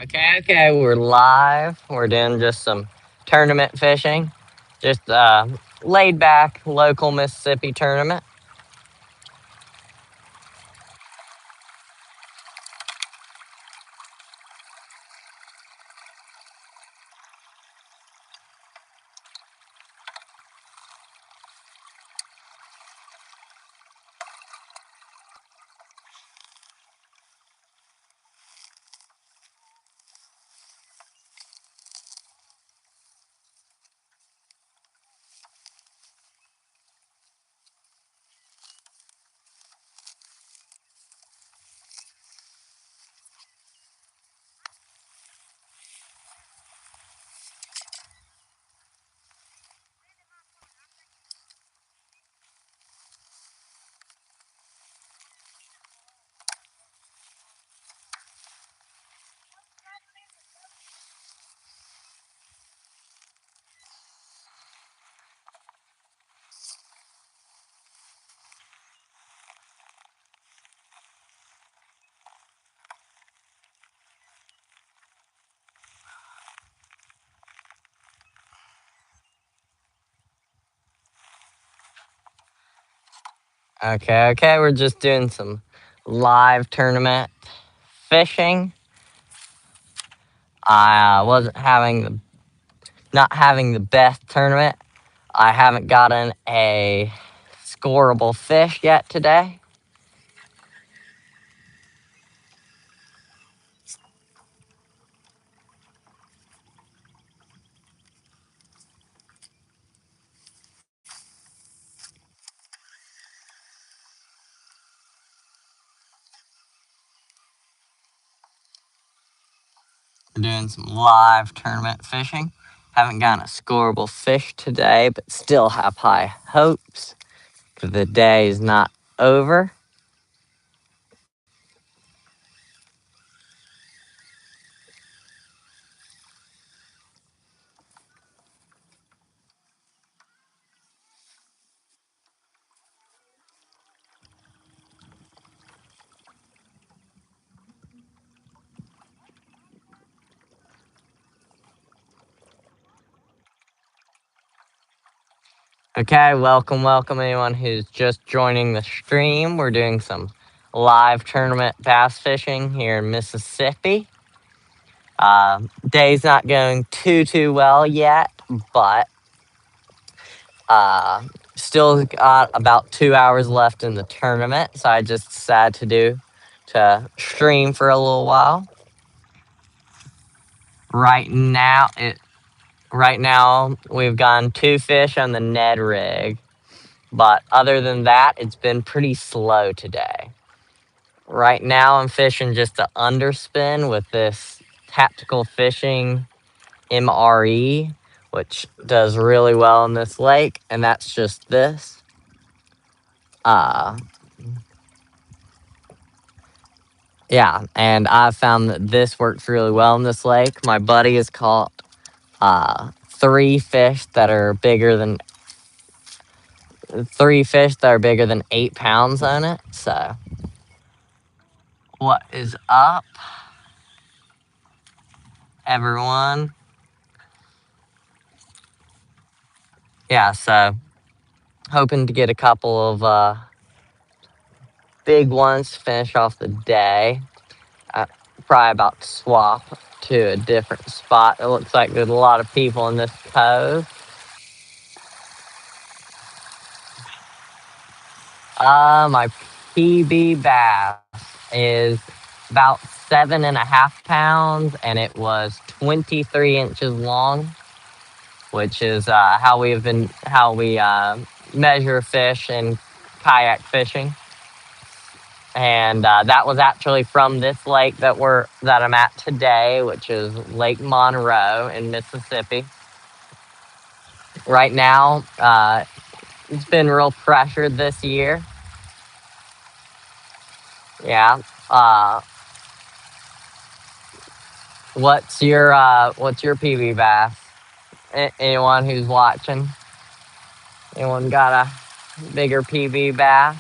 Okay, we're live. We're doing just some tournament fishing. Just laid back local Mississippi tournament. Okay, we're just doing some live tournament fishing. I wasn't not having the best tournament. I haven't gotten a scoreable fish yet today. We're doing some live tournament fishing. Haven't gotten a scoreable fish today, but still have high hopes. The day is not over. Okay, welcome anyone who's just joining the stream. We're doing some live tournament bass fishing here in Mississippi. Day's not going too well yet, but still got about 2 hours left in the tournament, so I just decided to stream for a little while. Right now, we've gotten 2 fish on the Ned rig. But other than that, it's been pretty slow today. Right now, I'm fishing just an underspin with this tactical fishing MRE, which does really well in this lake, and that's just this. Uh, yeah, and I've found that this works really well in this lake. My buddy has caught 3 fish that are bigger than 8 pounds on it. So, what is up, everyone? Yeah, so hoping to get a couple of big ones to finish off the day. Probably about to swap to a different spot. It looks like there's a lot of people in this cove. My PB bass is about 7.5 pounds, and it was 23 inches long, which is how we measure fish in kayak fishing. And that was actually from this lake that I'm at today, which is Lake Monroe in Mississippi. Right now, it's been real pressured this year. Yeah. What's your PB bass? Anyone who's watching? Anyone got a bigger PB bass?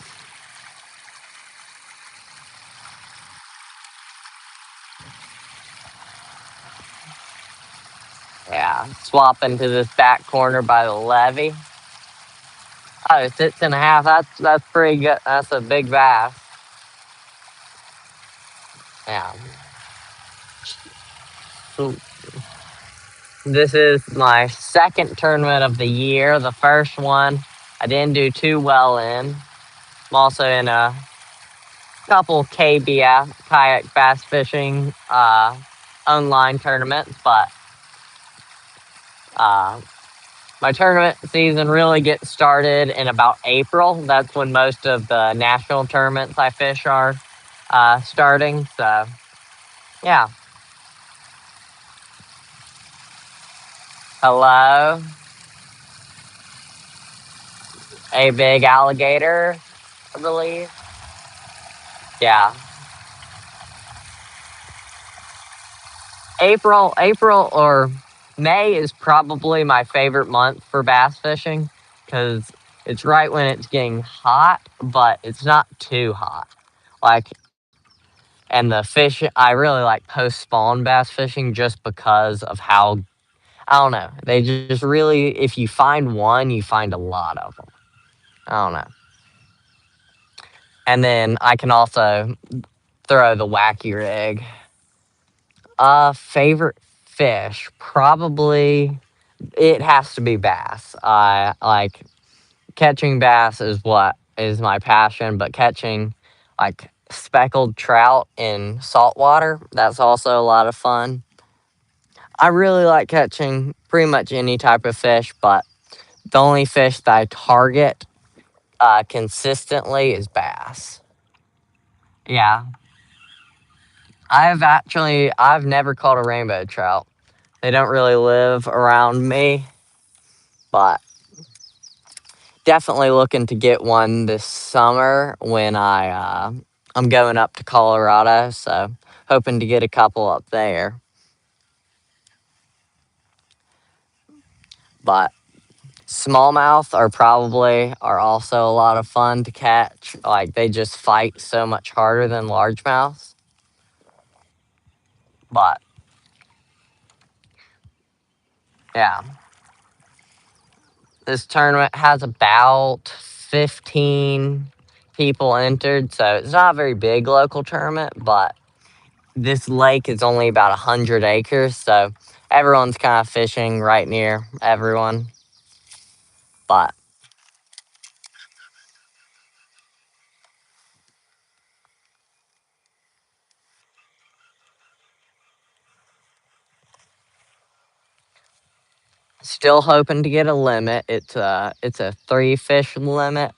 Yeah, swap into this back corner by the levee. Oh, 6.5. That's pretty good. That's a big bass. Yeah. So this is my second tournament of the year. The first one I didn't do too well in. I'm also in a couple KBF kayak bass fishing online tournaments, but uh, my tournament season really gets started in about April. That's when most of the national tournaments I fish are starting. So, yeah. Hello, a big alligator, I believe. Yeah. April or May is probably my favorite month for bass fishing because it's right when it's getting hot, but it's not too hot. Like, and the fish, I really like post spawn bass fishing just because of how, I don't know, they just really, if you find one, you find a lot of them. I don't know. And then I can also throw the wacky rig. Favorite fish, probably it has to be bass. I like catching bass is what is my passion, but catching like speckled trout in saltwater, that's also a lot of fun. I really like catching pretty much any type of fish, but the only fish that I target consistently is bass. Yeah, I've never caught a rainbow trout. They don't really live around me, but definitely looking to get one this summer when I'm going up to Colorado, so hoping to get a couple up there. But smallmouth are also a lot of fun to catch. Like they just fight so much harder than largemouths. But yeah, this tournament has about 15 people entered, so it's not a very big local tournament, but this lake is only about 100 acres, so everyone's kind of fishing right near everyone. But still hoping to get a limit. It's a 3 fish limit,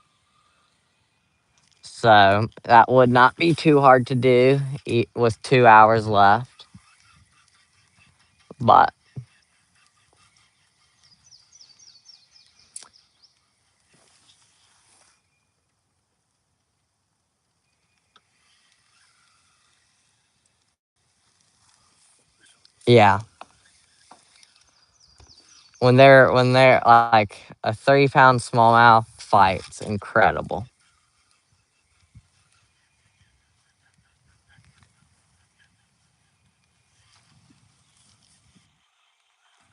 so that would not be too hard to do with 2 hours left. But yeah, when they're like a 3 pound smallmouth fight's incredible.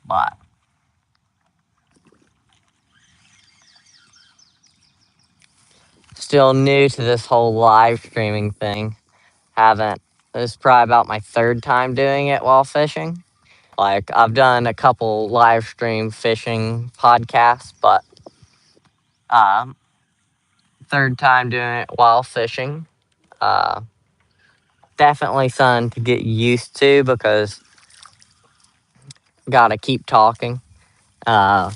But still new to this whole live streaming thing. Haven't. This is probably about my third time doing it while fishing. Like I've done a couple live stream fishing podcasts, but um, third time doing it while fishing. Uh, Definitely something to get used to because gotta keep talking. Uh,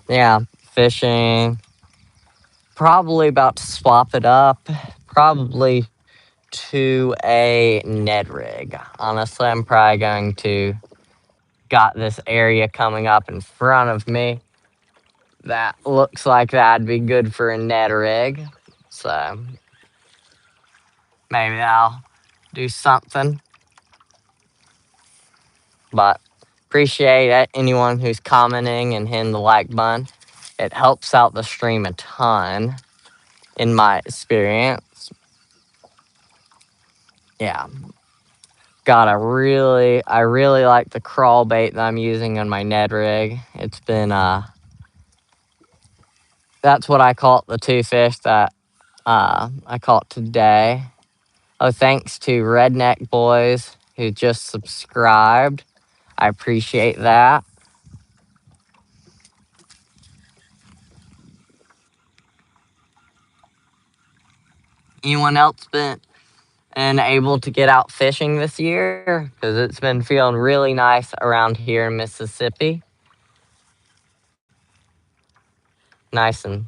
yeah, fishing. Probably about to swap it up. Probably to a Ned rig. Honestly, I'm probably going to got this area coming up in front of me that looks like that'd be good for a net rig. So maybe I'll do something. But appreciate it, anyone who's commenting and hitting the like button. It helps out the stream a ton in my experience. Yeah. God, I really like the crawl bait that I'm using on my Ned rig. It's been that's what I caught the two fish that I caught today. Oh, thanks to Redneck Boys who just subscribed. I appreciate that. Anyone else been and able to get out fishing this year? Because it's been feeling really nice around here in Mississippi. Nice and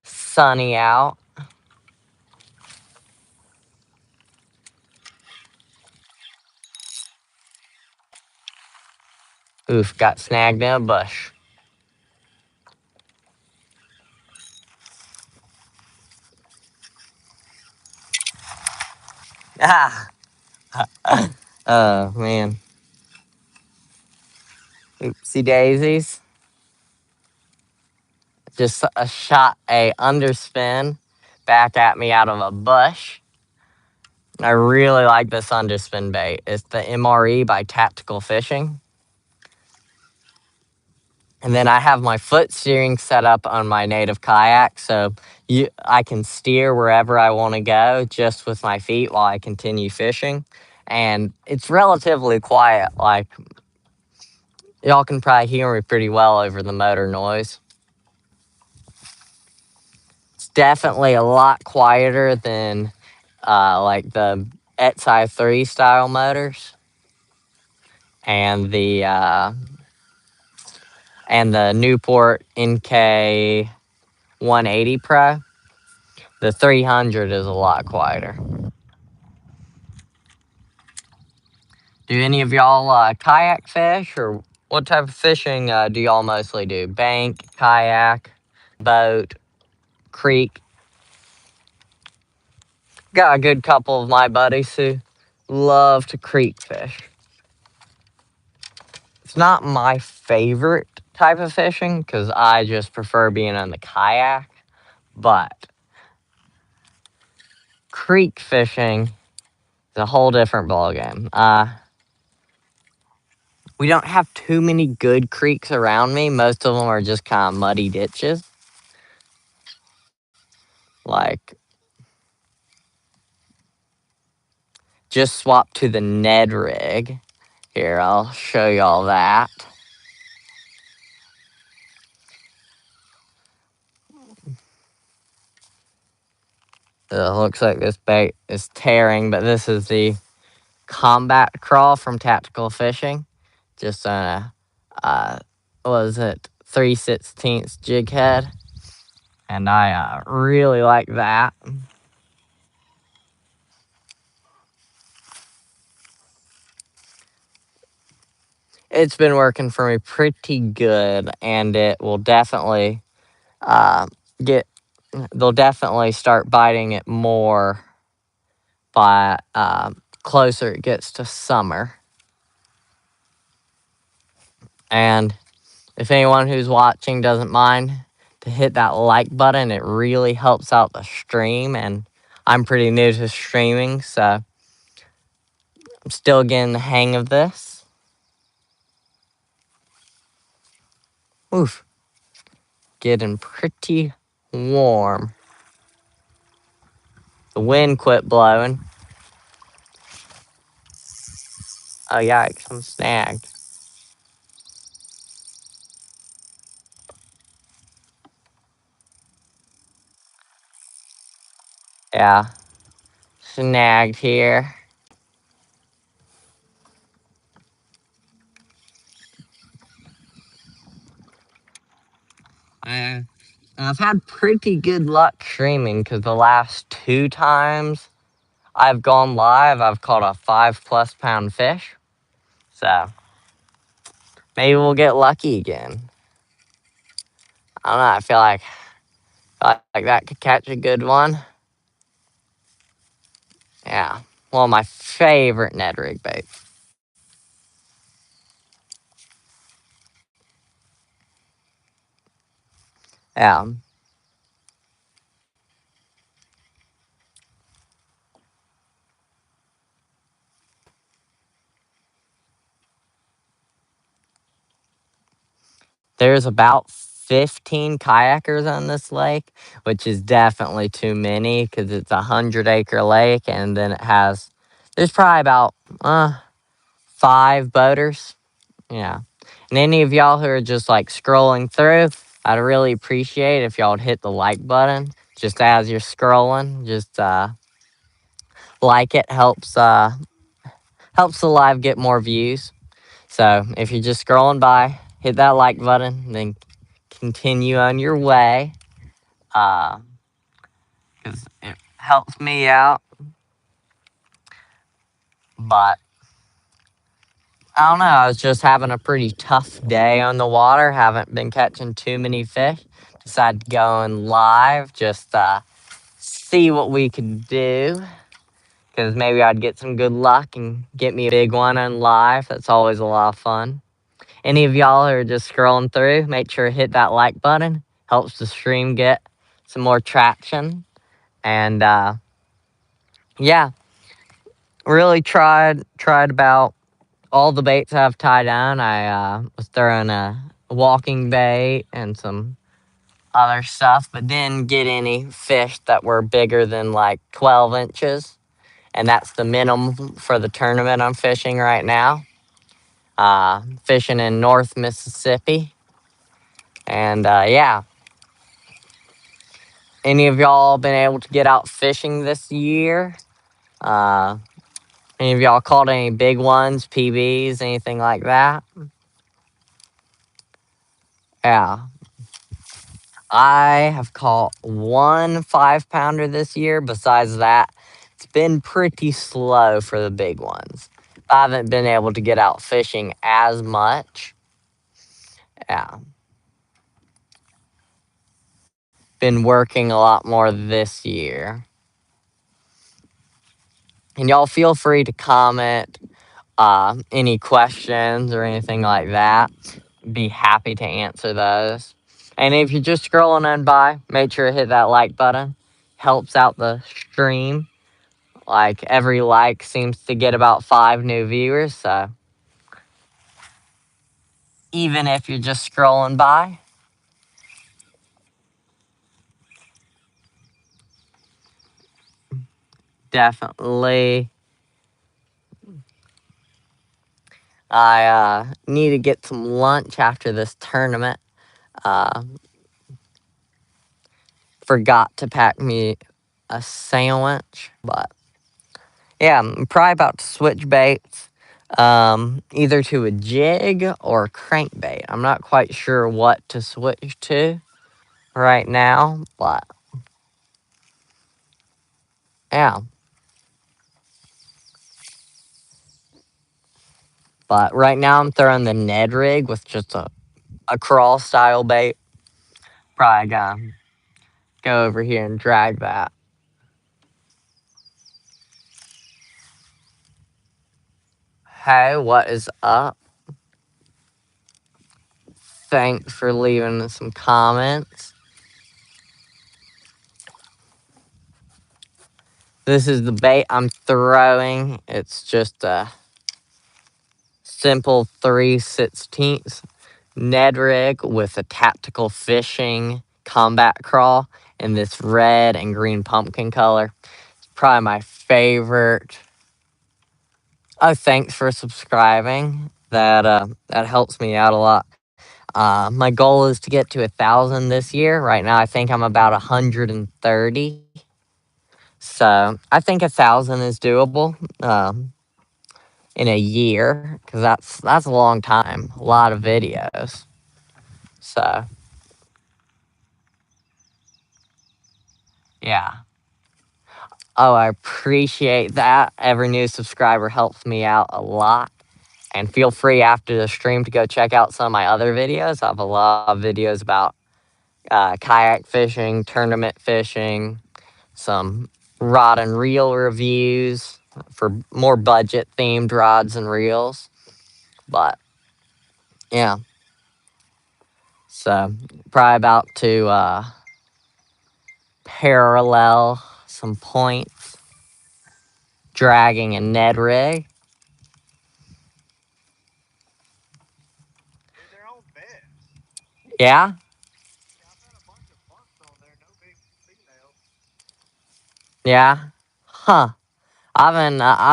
sunny out. Oof, got snagged in a bush. Ah, oh man. Oopsie daisies. Just shot a underspin back at me out of a bush. I really like this underspin bait. It's the MRE by Tactical Fishing. And then I have my foot steering set up on my native kayak, so I can steer wherever I want to go just with my feet while I continue fishing. And it's relatively quiet. Like, y'all can probably hear me pretty well over the motor noise. It's definitely a lot quieter than like the Etsai 3 style motors and the Newport NK 180 Pro. The 300 is a lot quieter. Do any of y'all kayak fish, or what type of fishing do y'all mostly do? Bank, kayak, boat, creek? Got a good couple of my buddies who love to creek fish. It's not my favorite type of fishing because I just prefer being on the kayak, but creek fishing is a whole different ballgame. We don't have too many good creeks around me. Most of them are just kind of muddy ditches. Like, just swap to the Ned rig. Here, I'll show y'all that. It looks like this bait is tearing, but this is the combat crawl from Tactical Fishing. Just on a, what was it, 3/16 jig head. And I really like that. It's been working for me pretty good, and it will definitely uh, get, they'll definitely start biting it more by closer it gets to summer. And if anyone who's watching doesn't mind to hit that like button, it really helps out the stream. And I'm pretty new to streaming, so I'm still getting the hang of this. Oof. Getting pretty warm. The wind quit blowing. Oh, yikes, I'm snagged. Yeah, snagged here. I've had pretty good luck streaming because the last 2 times I've gone live, I've caught a 5+ pound fish. So maybe we'll get lucky again. I don't know. I feel like that could catch a good one. Yeah. One of my favorite Ned rig baits. Yeah. There's about 15 kayakers on this lake, which is definitely too many because it's a 100-acre lake, and then there's probably about 5 boaters. Yeah. And any of y'all who are just like scrolling through, I'd really appreciate if y'all would hit the like button just as you're scrolling. Just like it helps the live get more views. So if you're just scrolling by, hit that like button, then continue on your way. Because it helps me out. But I don't know. I was just having a pretty tough day on the water. Haven't been catching too many fish. Decided to go in live, just see what we could do. Because maybe I'd get some good luck and get me a big one on live. That's always a lot of fun. Any of y'all who are just scrolling through, make sure to hit that like button. Helps the stream get some more traction. And yeah, really tried about all the baits I've tied down. I was throwing a walking bait and some other stuff, but didn't get any fish that were bigger than like 12 inches. And that's the minimum for the tournament I'm fishing right now. Fishing in North Mississippi. And yeah, any of y'all been able to get out fishing this year? Uh, any of y'all caught any big ones, PBs, anything like that? Yeah. I have caught one 5-pounder this year. Besides that, it's been pretty slow for the big ones. I haven't been able to get out fishing as much. Yeah. Been working a lot more this year. And y'all feel free to comment any questions or anything like that. Be happy to answer those. And if you're just scrolling on by, make sure to hit that like button. Helps out the stream. Like every like seems to get about 5 new viewers. So even if you're just scrolling by, definitely. I need to get some lunch after this tournament. Uh, Forgot to pack me a sandwich, but yeah, I'm probably about to switch baits, either to a jig or a crankbait. I'm not quite sure what to switch to right now, but yeah. But right now I'm throwing the Ned rig with just a crawl style bait. Probably gonna go over here and drag that. Hey, what is up? Thanks for leaving some comments. This is the bait I'm throwing. It's just a simple 3/16 Ned rig with a tactical fishing combat crawl in this red and green pumpkin color. It's probably my favorite. Oh, thanks for subscribing. That helps me out a lot. My goal is to get to 1,000 this year. Right now, I think I'm about 130. So I think 1,000 is doable in a year because that's a long time, a lot of videos. So yeah. Oh, I appreciate that. Every new subscriber helps me out a lot. And feel free after the stream to go check out some of my other videos. I have a lot of videos about kayak fishing, tournament fishing, some rod and reel reviews for more budget themed rods and reels. But yeah, so probably about to parallel some points, dragging a Ned rig. Yeah. Yeah. Huh. I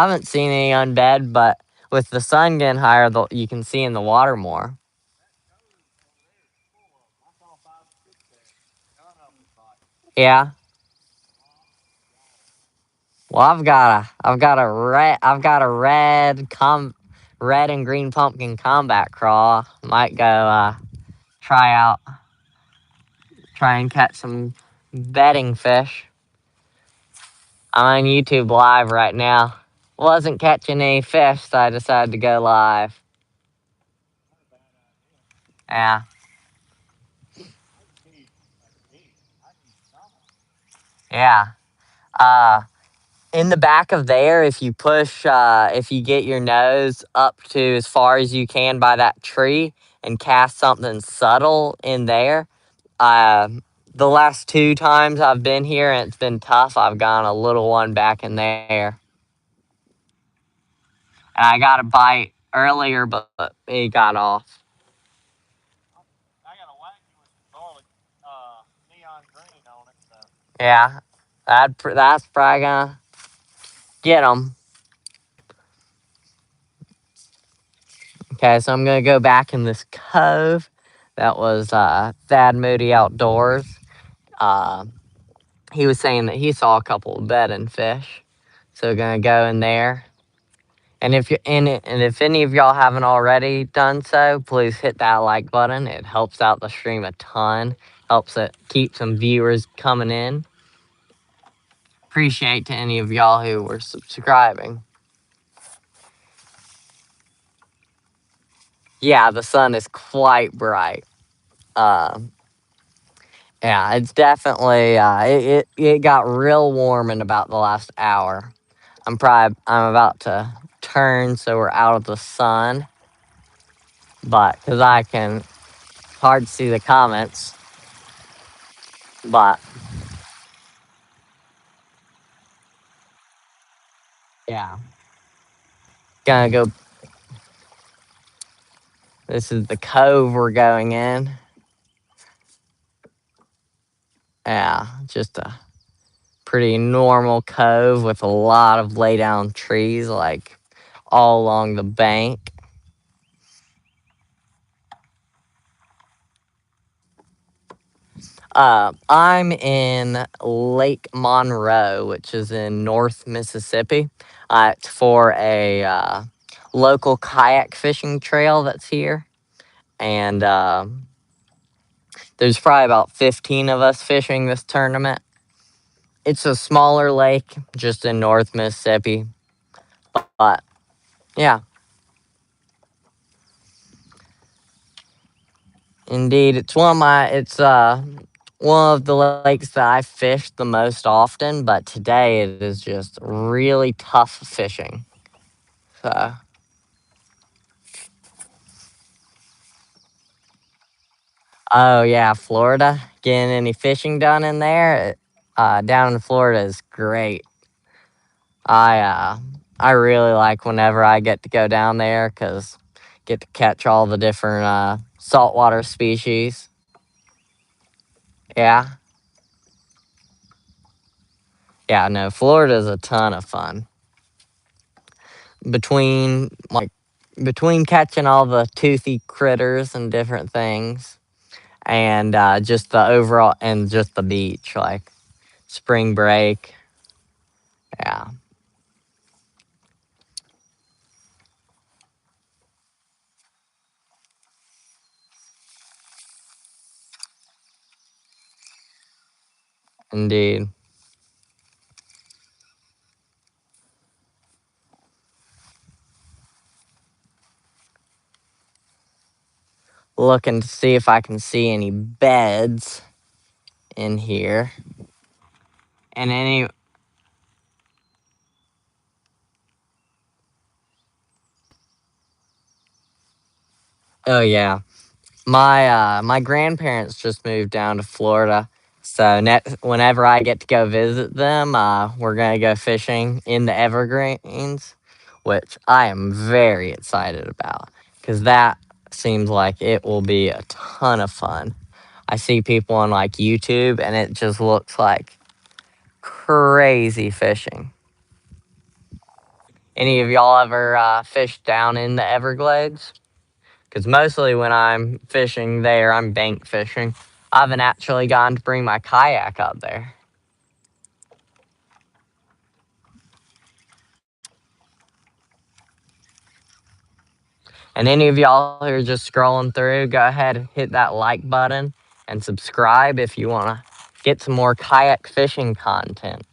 haven't seen any unbed, but with the sun getting higher, you can see in the water more. Yeah. Well, red and green pumpkin combat craw. Might go try out, try and catch some bedding fish. I'm on YouTube live right now. Wasn't catching any fish, so I decided to go live. Yeah. Yeah. Uh, in the back of there, if you get your nose up to as far as you can by that tree and cast something subtle in there, uh, the last two times I've been here and it's been tough, I've gotten a little one back in there. And I got a bite earlier, but he got off. Yeah, that's probably gonna get him. Okay, so I'm gonna go back in this cove. That was Thad Moody Outdoors. Uh, he was saying that he saw a couple of bedding fish, so gonna go in there. And if you're in it, and if any of y'all haven't already done so, please hit that like button. It helps out the stream a ton. Helps it keep some viewers coming in. Appreciate to any of y'all who were subscribing. Yeah, the sun is quite bright. Um, Yeah, it's definitely it got real warm in about the last hour. I'm about to turn so we're out of the sun, but because I can hard see the comments, but yeah, gonna go. This is the cove we're going in. Yeah, just a pretty normal cove with a lot of lay down trees like all along the bank. I'm in Lake Monroe, which is in North Mississippi. It's for a local kayak fishing trail that's here. And there's probably about 15 of us fishing this tournament. It's a smaller lake just in North Mississippi. But yeah, indeed, it's one of the lakes that I fish the most often, but today it is just really tough fishing. So, oh yeah, Florida. Getting any fishing done in there? Down in Florida is great. I really like whenever I get to go down there because get to catch all the different saltwater species. Yeah, yeah. No, Florida is a ton of fun. Between between catching all the toothy critters and different things, and just the overall and just the beach, like spring break. Yeah, indeed. Looking to see if I can see any beds in here. And any oh yeah. My grandparents just moved down to Florida. So whenever I get to go visit them, we're gonna go fishing in the Evergreens, which I am very excited about. Cause seems like it will be a ton of fun. I see people on like YouTube and it just looks like crazy fishing. Any of y'all ever fished down in the Everglades? Because mostly when I'm fishing there, I'm bank fishing. I haven't actually gotten to bring my kayak up there. And any of y'all who are just scrolling through, go ahead and hit that like button and subscribe if you want to get some more kayak fishing content.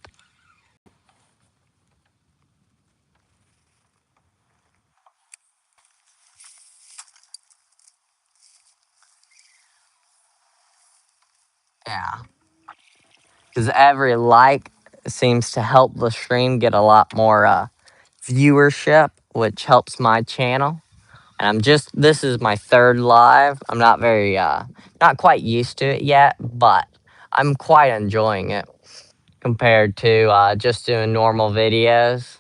Yeah. Because every like seems to help the stream get a lot more viewership, which helps my channel. And this is my third live. I'm not quite used to it yet, but I'm quite enjoying it compared to just doing normal videos.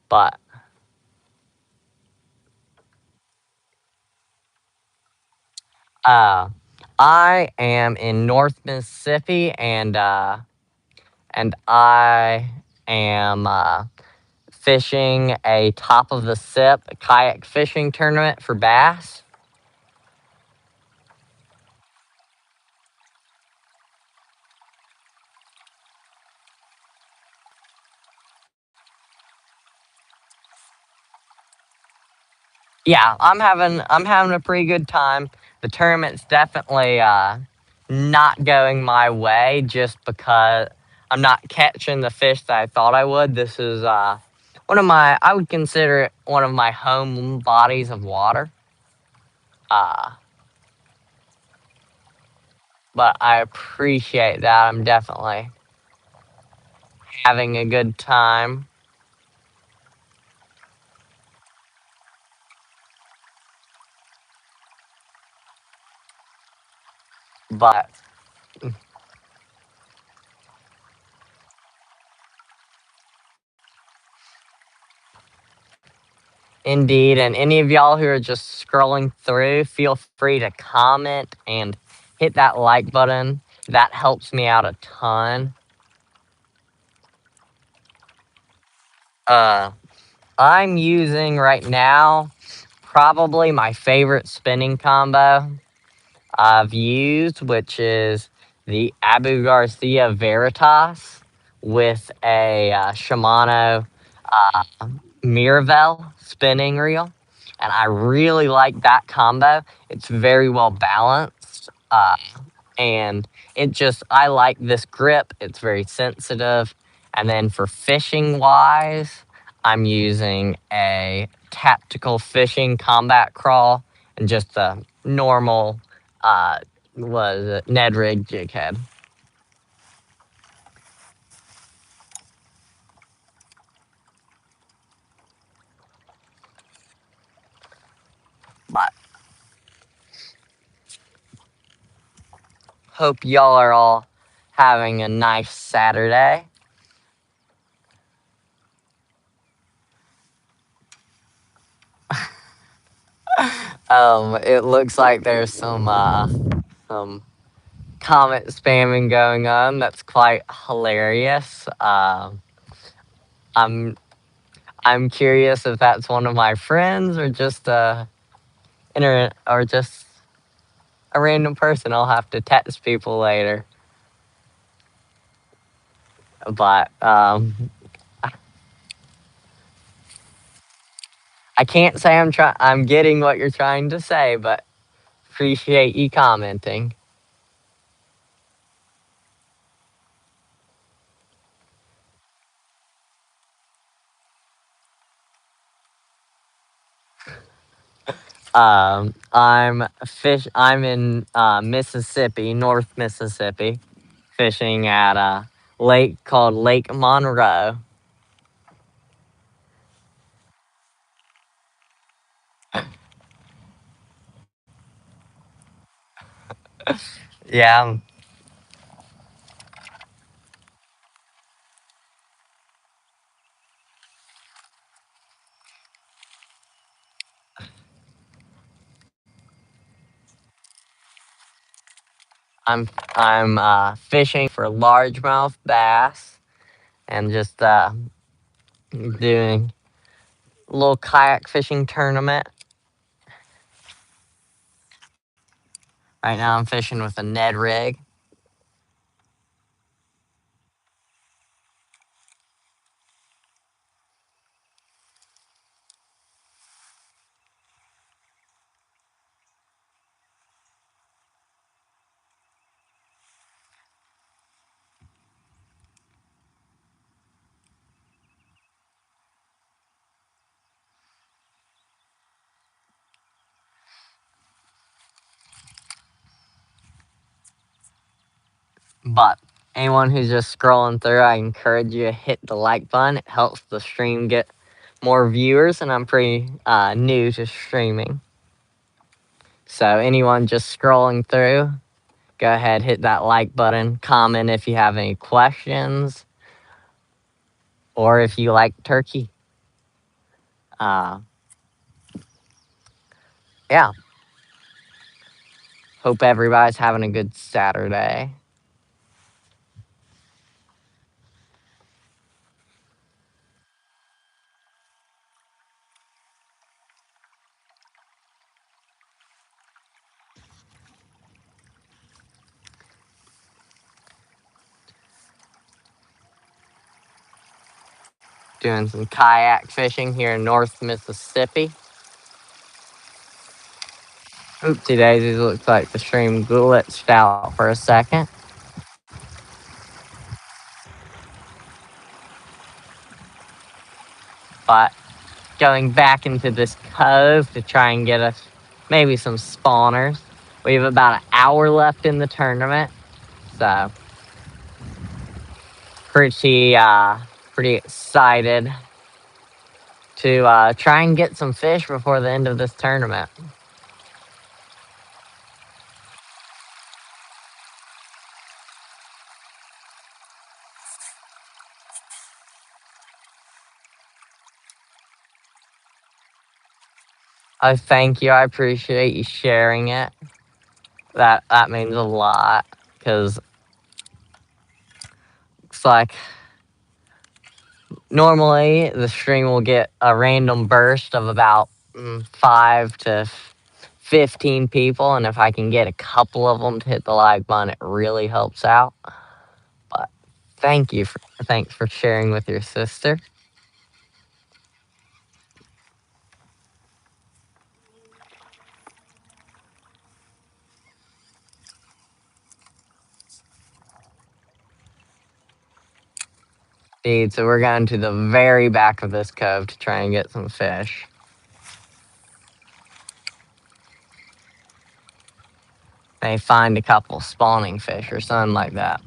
But uh, I am in North Mississippi, and I am fishing a top of the SIP kayak fishing tournament for bass. Yeah, I'm having a pretty good time. The tournament's definitely not going my way just because I'm not catching the fish that I thought I would. This is I would consider it one of my home bodies of water. Uh, but I appreciate that. I'm definitely having a good time. But indeed, and any of y'all who are just scrolling through, feel free to comment and hit that like button. That helps me out a ton. Uh, I'm using right now probably my favorite spinning combo I've used, which is the Abu Garcia Veritas with a Shimano Miravel spinning reel. And I really like that combo. It's very well balanced. And I like this grip. It's very sensitive. And then for fishing wise, I'm using a tactical fishing combat crawl and just a normal, uh, was it Ned Rig jig head. But hope y'all are all having a nice Saturday. It looks like there's some comment spamming going on. That's quite hilarious. I'm I'm curious if that's one of my friends or just internet or just a random person. I'll have to text people later. But I can't say I'm getting what you're trying to say, but appreciate you commenting. I'm in Mississippi, North Mississippi, fishing at a lake called Lake Monroe. Yeah, I'm fishing for largemouth bass and just doing a little kayak fishing tournament. Right now I'm fishing with a Ned rig. But anyone who's just scrolling through, I encourage you to hit the like button. It helps the stream get more viewers, and I'm pretty new to streaming. So anyone just scrolling through, go ahead, hit that like button, comment if you have any questions, or if you like turkey. Uh, yeah, hope everybody's having a good Saturday. Doing some kayak fishing here in North Mississippi. Oopsie daisies, looks like the stream glitched out for a second. But going back into this cove to try and get us maybe some spawners. We have about an hour left in the tournament, so pretty excited to try and get some fish before the end of this tournament. I thank you. I appreciate you sharing it. That means a lot because it's like normally the stream will get a random burst of about 5 to 15 people, and if I can get a couple of them to hit the like button, it really helps out. But thanks for sharing with your sister. Dude, so we're going to the very back of this cove to try and get some fish. May find a couple spawning fish or something like that.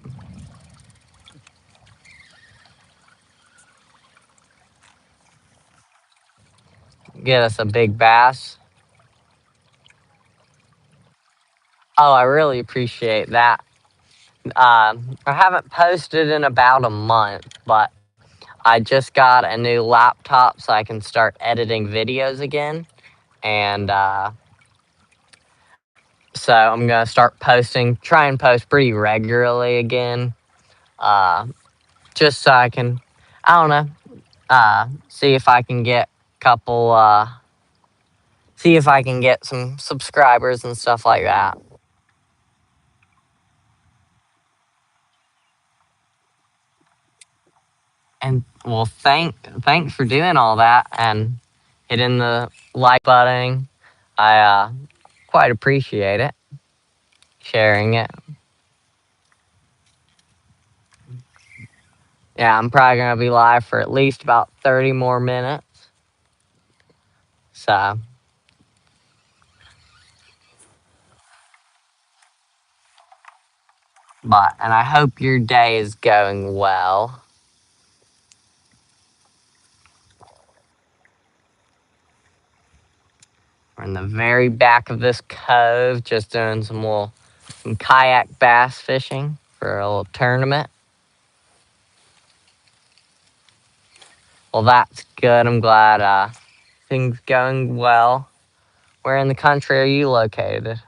Get us a big bass. Oh, I really appreciate that. I haven't posted in about a month, but I just got a new laptop so I can start editing videos again. And so I'm going to start try and post pretty regularly again. Just so I can, I don't know, see if I can get a couple, see if I can get some subscribers and stuff like that. And well, thanks for doing all that and hitting the like button. I quite appreciate it. Sharing it. Yeah, I'm probably gonna be live for at least about 30 more minutes. So, and I hope your day is going well. We're in the very back of this cove, just doing some kayak bass fishing for a little tournament. Well, that's good. I'm glad things going well. Where in the country are you located?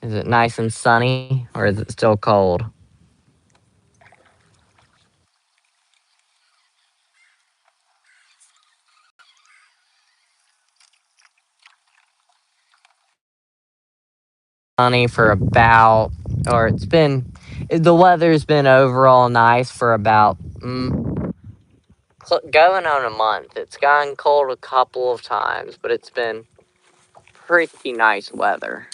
Is it nice and sunny or is it still cold? Sunny for about, or the weather's been overall nice for about going on a month. It's gotten cold a couple of times, but it's been pretty nice weather.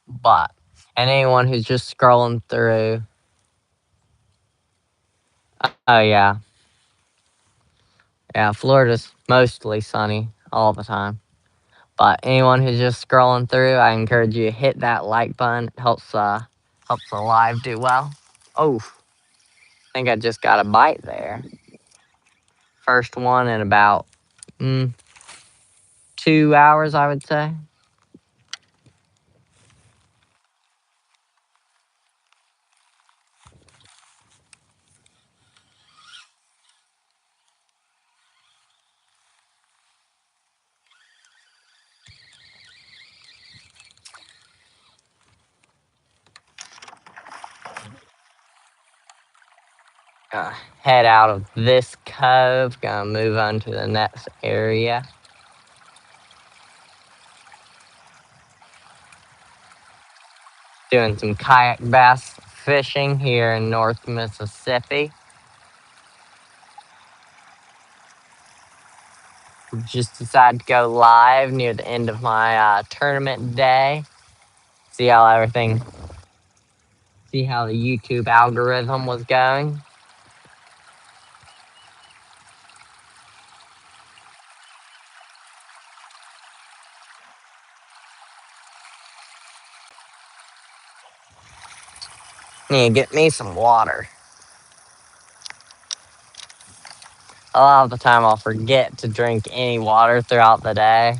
But, and anyone who's just scrolling through, oh yeah, Florida's mostly sunny all the time. But anyone who's just scrolling through, I encourage you to hit that like button. It helps the live do well. Oh, I think I just got a bite there. First one in about 2 hours, I would say. Head out of this cove. Gonna move on to the next area. Doing some kayak bass fishing here in North Mississippi. Just decided to go live near the end of my tournament day. See how everything, see how the YouTube algorithm was going. Need to get me some water. A lot of the time I'll forget to drink any water throughout the day.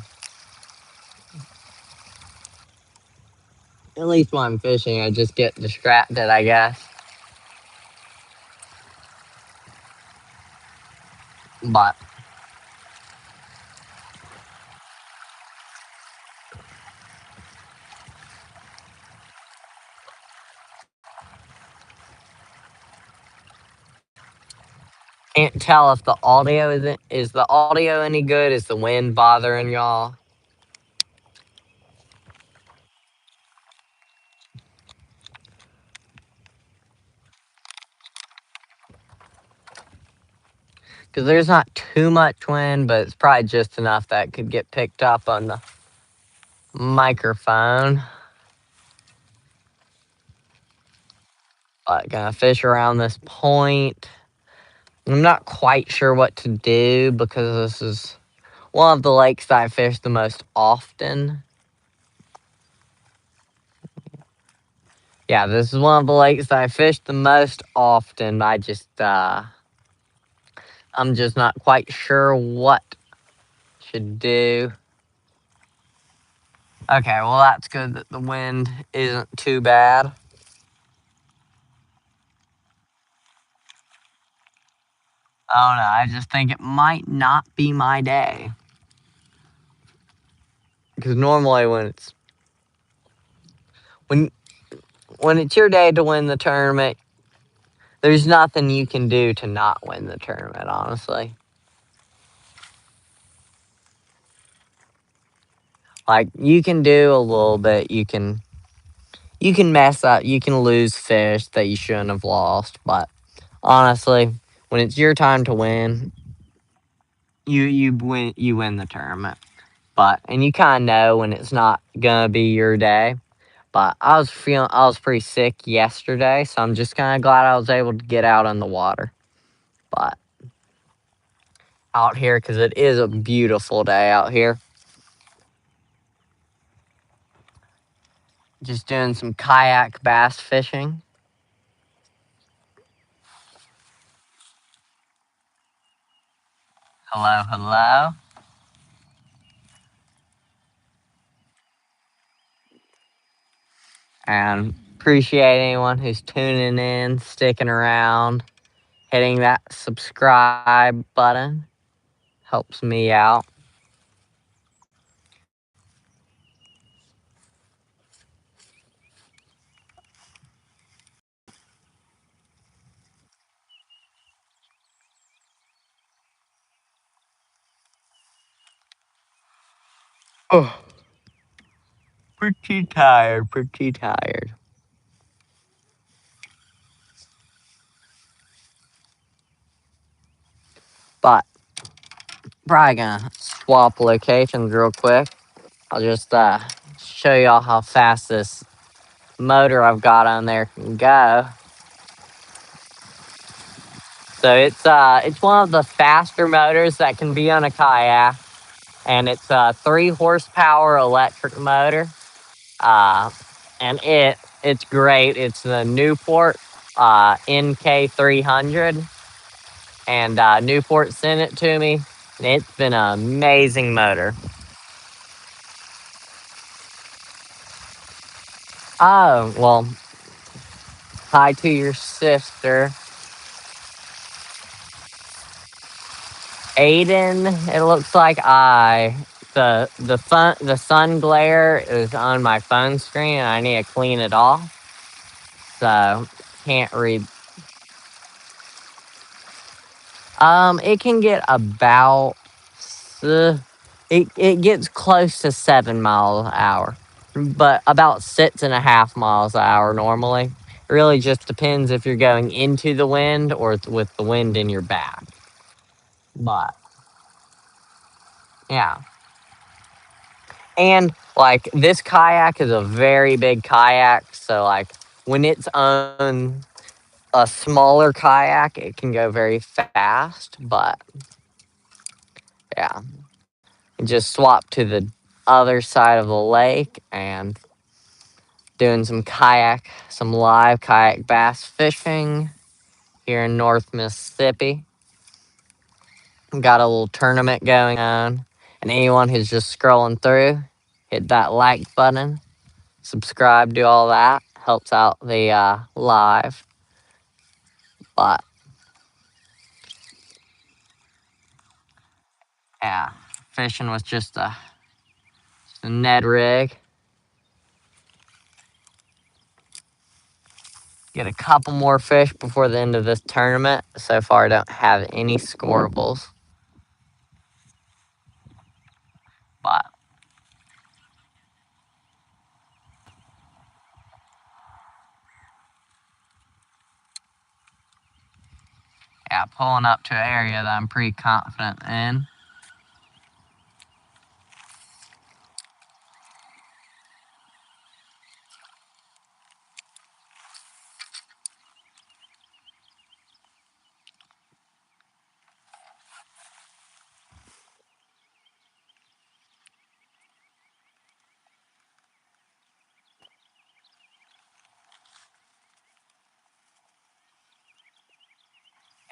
At least when I'm fishing, I just get distracted, I guess. But can't tell if the audio is the audio any good? Is the wind bothering y'all? Because there's not too much wind, but it's probably just enough that could get picked up on the microphone. But gonna fish around this point. I'm not quite sure what to do because this is one of the lakes that I fish the most often. Yeah, this is one of the lakes that I fish the most often. I'm just not quite sure what should do. Okay, well that's good that the wind isn't too bad. Oh no, I just think it might not be my day. Because normally when when it's your day to win the tournament, there's nothing you can do to not win the tournament, honestly. Like you can do a little bit, you can mess up, you can lose fish that you shouldn't have lost, but honestly, when it's your time to win, you win the tournament. But and you kind of know when it's not gonna be your day. But I was pretty sick yesterday, so I'm just kind of glad I was able to get out on the water. But out here, because it is a beautiful day out here. Just doing some kayak bass fishing. Hello, hello. And appreciate anyone who's tuning in, sticking around, hitting that subscribe button. Helps me out. Oh, pretty tired, pretty tired. But probably gonna swap locations real quick. I'll just show y'all how fast this motor I've got on there can go. So it's one of the faster motors that can be on a kayak, and it's a 3 horsepower electric motor. Uh, and it's great. It's the Newport NK300, and Newport sent it to me. And it's been an amazing motor. Oh well, hi to your sister. Aiden, it looks like the sun glare is on my phone screen and I need to clean it off. So can't read. It can get about it gets close to 7 miles an hour, but about 6.5 miles an hour normally. It really just depends if you're going into the wind or with the wind in your back. But yeah. And like this kayak is a very big kayak, so like when it's on a smaller kayak, it can go very fast. But yeah, just swap to the other side of the lake and doing some live kayak bass fishing here in North Mississippi. Got a little tournament going on, and anyone who's just scrolling through, hit that like button, subscribe, do all that. Helps out the live. But yeah, fishing with just a Ned rig. Get a couple more fish before the end of this tournament. So far, I don't have any scorables. But yeah, pulling up to an area that I'm pretty confident in.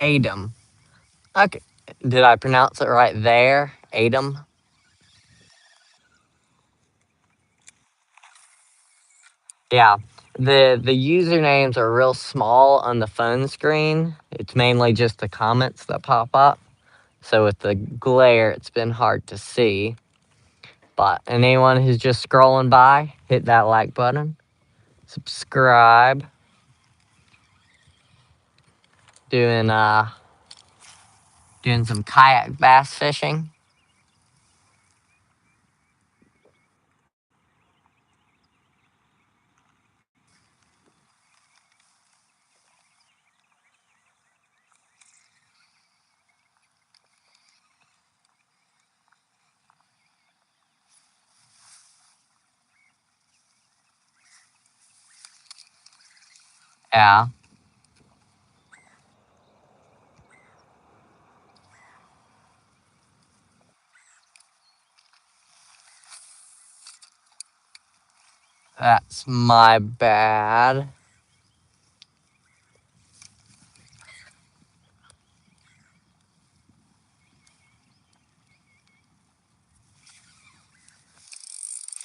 Adam. Okay. Did I pronounce it right there? Adam? Yeah. The usernames are real small on the phone screen. It's mainly just the comments that pop up. So with the glare, it's been hard to see. But anyone who's just scrolling by, hit that like button, subscribe. Doing doing some kayak bass fishing. Yeah. That's my bad.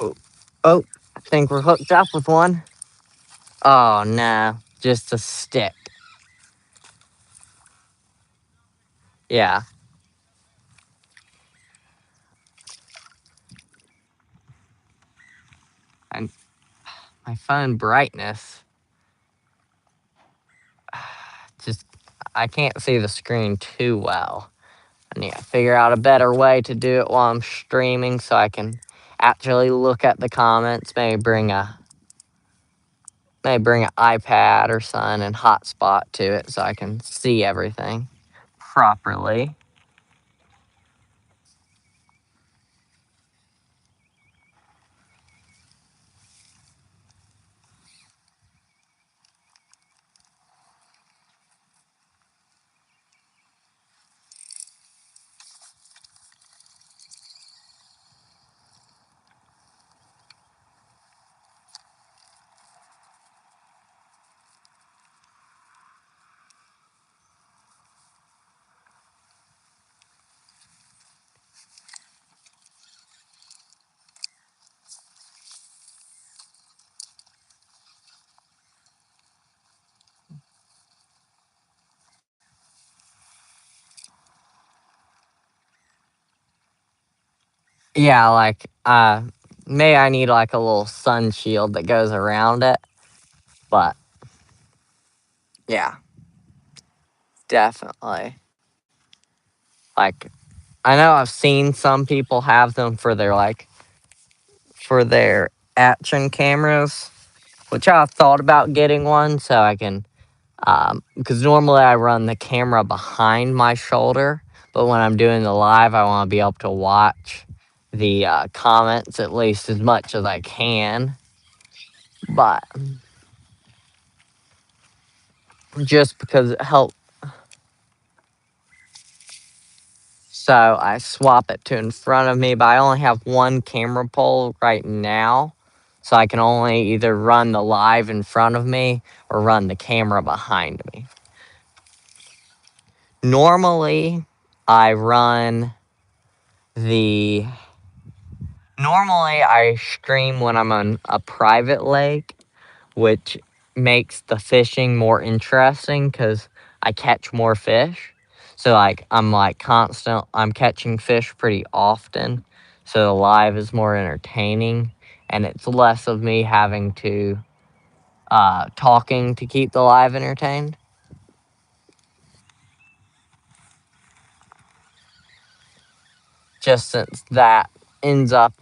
Oh, oh, I think we're hooked up with one. Oh no, just a stick. Yeah. my phone brightness just, I can't see the screen too well. I need to figure out a better way to do it while I'm streaming so I can actually look at the comments. Maybe bring an iPad or something and hotspot to it so I can see everything properly. Yeah, like maybe I need like a little sun shield that goes around it. But yeah, definitely. Like I know I've seen some people have them for their action cameras, which I've thought about getting one so I can, because normally I run the camera behind my shoulder, but when I'm doing the live, I want to be able to watch the comments at least as much as I can. But just because it helps, so I swap it to in front of me, but I only have one camera pole right now. So I can only either run the live in front of me or run the camera behind me. Normally, I run the. Normally, I stream when I'm on a private lake, which makes the fishing more interesting because I catch more fish. So, like, I'm catching fish pretty often. So, the live is more entertaining and it's less of me having to talking to keep the live entertained. Just since that ends up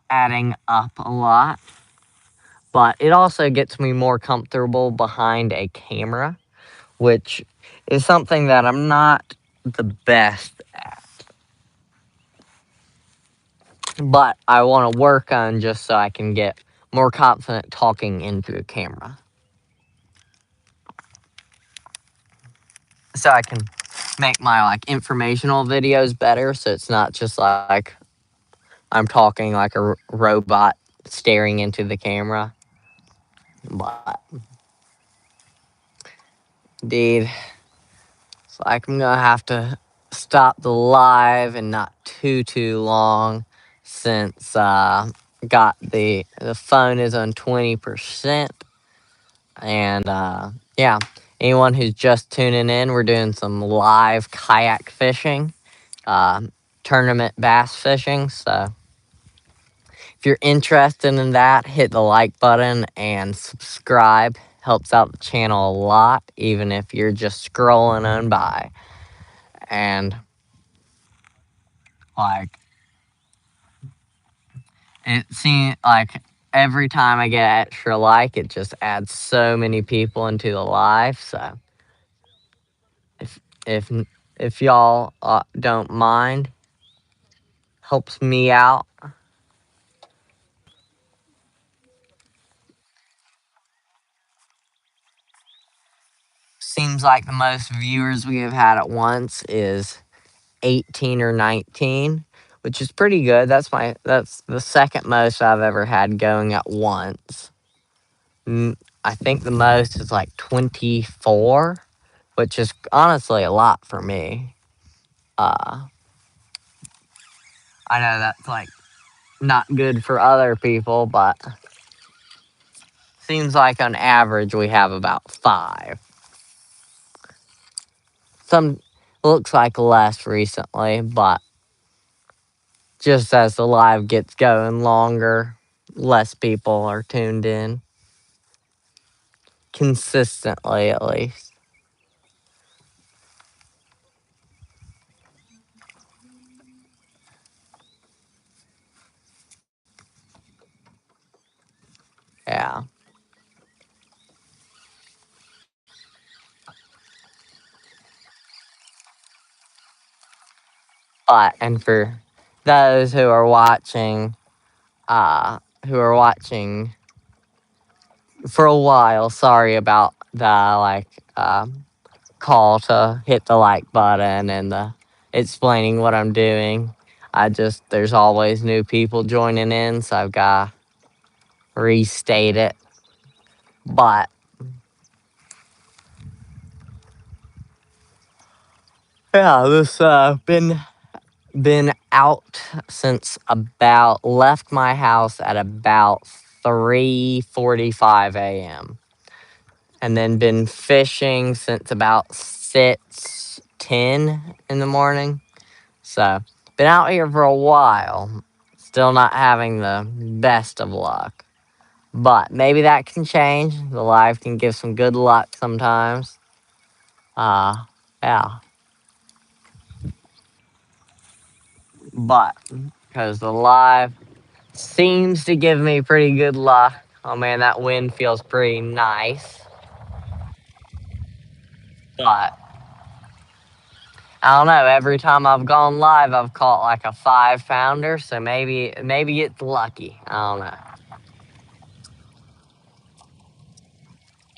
adding up a lot. But it also gets me more comfortable behind a camera, which is something that I'm not the best at. But I want to work on just so I can get more confident talking into a camera. So I can make my like informational videos better so it's not just like I'm talking like a robot staring into the camera. But indeed, it's like I'm gonna have to stop the live and not too long since got the phone is on 20%. And yeah, anyone who's just tuning in, we're doing some live kayak fishing, uh, tournament bass fishing. So if you're interested in that, hit the like button and subscribe. Helps out the channel a lot, even if you're just scrolling on by. And like it seems like every time I get an extra like, it just adds so many people into the live. So if if if y'all don't mind, helps me out. Seems like the most viewers we have had at once is 18 or 19, which is pretty good. That's the second most I've ever had going at once. I think the most is like 24, which is honestly a lot for me. Uh, I know that's like not good for other people, but seems like on average we have about 5. Some looks like less recently, but just as the live gets going longer, less people are tuned in consistently, at least. Yeah. But and for those who are watching for a while, sorry about the call to hit the like button and the explaining what I'm doing. There's always new people joining in, so I've got to restate it. But yeah, this been out since about left my house at about 3:45 a.m. and then been fishing since about 6:10 in the morning. So, been out here for a while. Still not having the best of luck. But maybe that can change. The live can give some good luck sometimes. Uh, yeah. But, because the live seems to give me pretty good luck. Oh man, that wind feels pretty nice. But, I don't know. Every time I've gone live, I've caught like a 5-pounder. So maybe it's lucky. I don't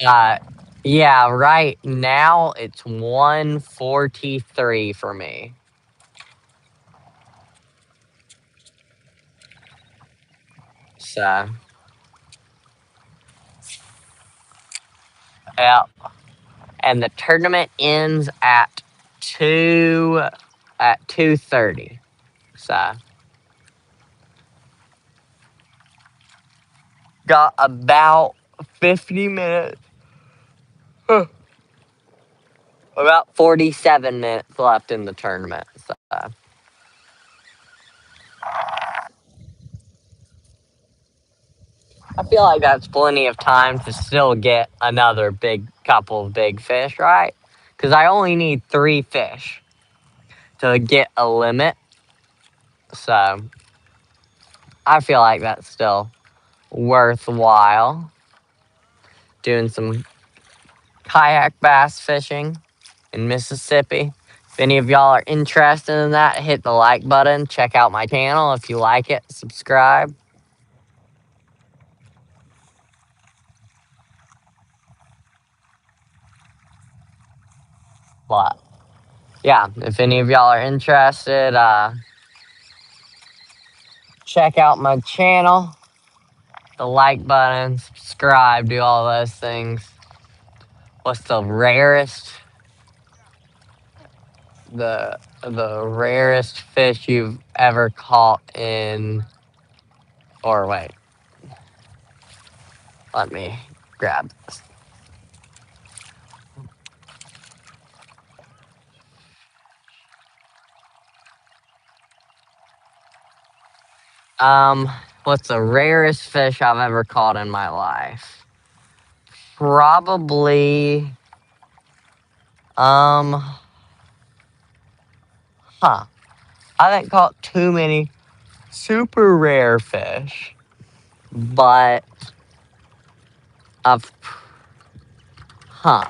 know. Uh, yeah, right now it's 143 for me. So, yeah. And the tournament ends at 2:30. So, got about 50 minutes. About 47 minutes left in the tournament. So, I feel like that's plenty of time to still get another big couple of big fish, right? Because I only need 3 fish to get a limit. So I feel like that's still worthwhile doing some kayak bass fishing in Mississippi. If any of y'all are interested in that, hit the like button. Check out my channel if you like it. Subscribe. But yeah, if any of y'all are interested, check out my channel. The like button, subscribe, do all those things. What's the rarest fish you've ever caught in? Or wait, let me grab this. Um, what's the rarest fish I've ever caught in my life? Probably, um, huh. I haven't caught too many super rare fish, but I've, huh.